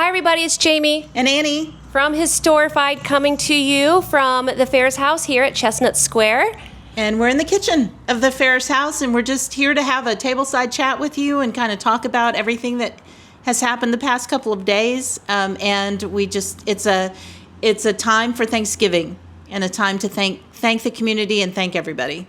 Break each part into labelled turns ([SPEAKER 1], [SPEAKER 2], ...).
[SPEAKER 1] Hi everybody, it's Jamie
[SPEAKER 2] and Annie
[SPEAKER 1] from Historified, coming to you from the Ferris House here at Chestnut Square.
[SPEAKER 2] And we're in the kitchen of the Ferris House, and we're just here to have a tableside chat with you and kind of talk about everything that has happened the past couple of days. And it's a time for Thanksgiving and a time to thank the community and thank everybody.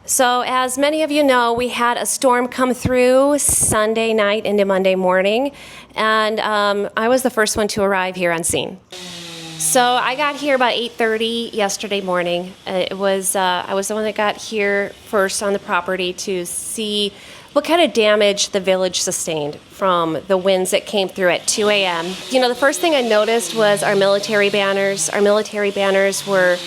[SPEAKER 1] So as many of you know, we had a storm come through Sunday night into Monday morning, and I was the first one to arrive here on scene. So I got here about 8:30 yesterday morning. I was the one that got here first on the property to see what kind of damage the village sustained from the winds that came through at 2 a.m. You know, the first thing I noticed was our military banners. Our military banners were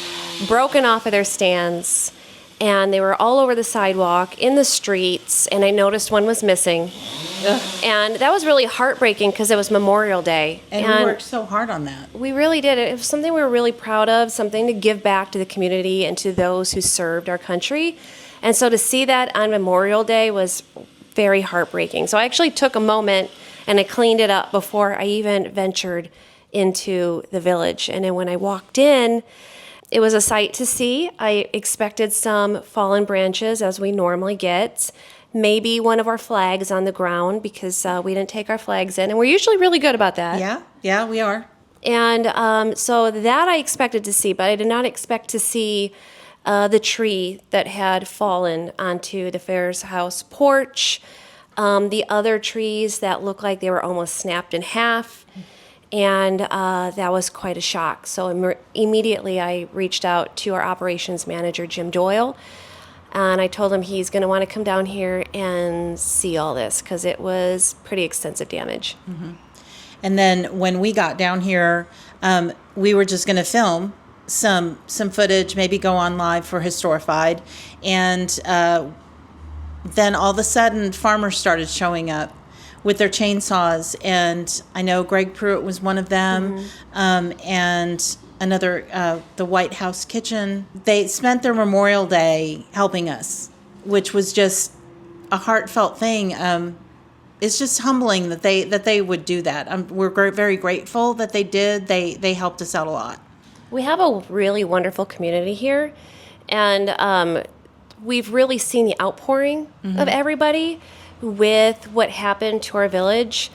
[SPEAKER 1] broken off of their stands, and they were all over the sidewalk, in the streets, and I noticed one was missing. Ugh. And that was really heartbreaking because it was Memorial Day.
[SPEAKER 2] And we worked so hard on that.
[SPEAKER 1] We really did. It was something we were really proud of, something to give back to the community and to those who served our country. And so to see that on Memorial Day was very heartbreaking. So I actually took a moment and I cleaned it up before I even ventured into the village. And then when I walked in, it was a sight to see. I expected some fallen branches, as we normally get. Maybe one of our flags on the ground, because we didn't take our flags in. And we're usually really good about that.
[SPEAKER 2] Yeah, we are.
[SPEAKER 1] And so that I expected to see, but I did not expect to see the tree that had fallen onto the Ferris House porch. The other trees that looked like they were almost snapped in half. And that was quite a shock. So immediately I reached out to our operations manager, Jim Doyle, and I told him he's going to want to come down here and see all this because it was pretty extensive damage.
[SPEAKER 2] Mm-hmm. And then when we got down here, we were just going to film some footage, maybe go on live for Historified. And then all of a sudden, farmers started showing up with their chainsaws, and I know Greg Pruitt was one of them, and another, the White House Kitchen. They spent their Memorial Day helping us, which was just a heartfelt thing. It's just humbling that they would do that. We're very grateful that they did. They helped us out a lot.
[SPEAKER 1] We have a really wonderful community here, and we've really seen the outpouring of everybody with what happened to our village.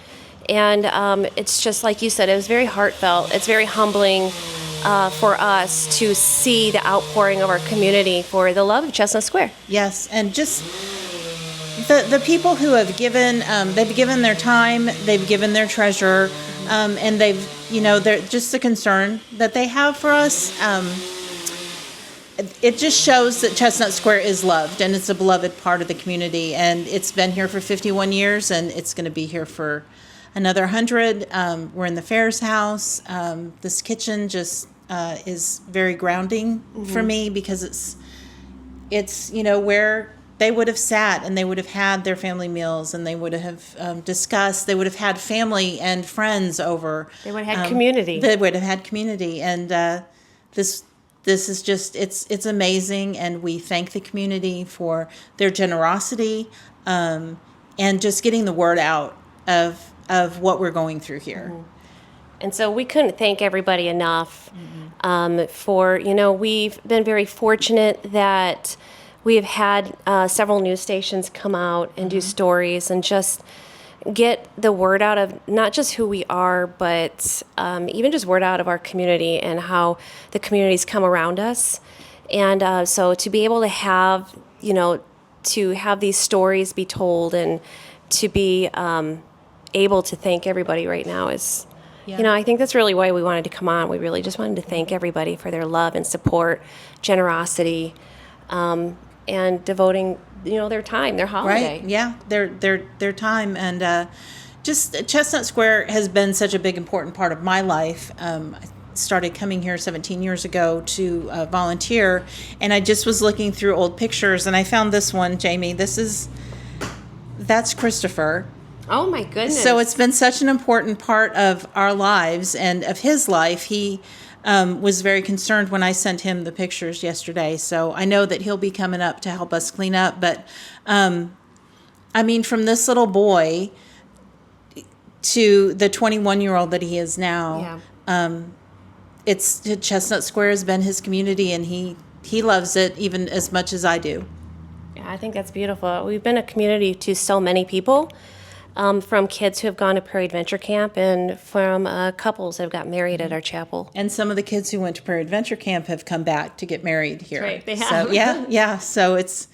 [SPEAKER 1] And it's just like you said, it was very heartfelt. It's very humbling for us to see the outpouring of our community for the love of Chestnut Square.
[SPEAKER 2] Yes, and just the people who have given, they've given their time, they've given their treasure, and they're just the concern that they have for us. It just shows that Chestnut Square is loved, and it's a beloved part of the community, and it's been here for 51 years, and it's going to be here for another 100. We're in the Ferris House. This kitchen just is very grounding for me, because it's where they would have sat and they would have had their family meals, and they would have discussed. They would have had family and friends over.
[SPEAKER 1] They would have had community.
[SPEAKER 2] They would have had community, and This is just, it's amazing, and we thank the community for their generosity, and just getting the word out of what we're going through here.
[SPEAKER 1] And so we couldn't thank everybody enough for, we've been very fortunate that we have had several news stations come out and do stories and just get the word out of not just who we are, but even just word out of our community and how the communities come around us. And so to be able to have, to have these stories be told and to be able to thank everybody right now is, I think that's really why we wanted to come on. We really just wanted to thank everybody for their love and support, generosity, and devoting their time, their holiday.
[SPEAKER 2] Right, yeah, their time. And just Chestnut Square has been such a big, important part of my life. I started coming here 17 years ago to volunteer, and I just was looking through old pictures, and I found this one, Jamie. That's Christopher.
[SPEAKER 1] Oh, my goodness.
[SPEAKER 2] So it's been such an important part of our lives and of his life. He was very concerned when I sent him the pictures yesterday. So I know that he'll be coming up to help us clean up. But, from this little boy to the 21-year-old that he is now.
[SPEAKER 1] Yeah.
[SPEAKER 2] It's Chestnut Square has been his community, and he loves it even as much as I do.
[SPEAKER 1] Yeah, I think that's beautiful. We've been a community to so many people, from kids who have gone to Prairie Adventure Camp and from couples that have got married at our chapel.
[SPEAKER 2] And some of the kids who went to Prairie Adventure Camp have come back to get married here.
[SPEAKER 1] Right, they
[SPEAKER 2] So
[SPEAKER 1] have.
[SPEAKER 2] yeah. So it's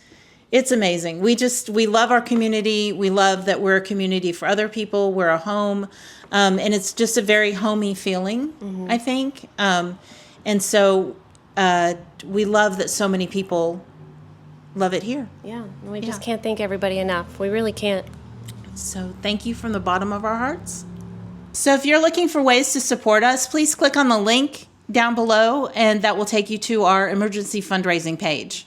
[SPEAKER 2] amazing. We love our community. We love that we're a community for other people. We're a home, and it's just a very homey feeling, I think. And so we love that so many people love it here.
[SPEAKER 1] Yeah, and we just can't thank everybody enough. We really can't.
[SPEAKER 2] So thank you from the bottom of our hearts. So if you're looking for ways to support us, please click on the link down below, and that will take you to our emergency fundraising page.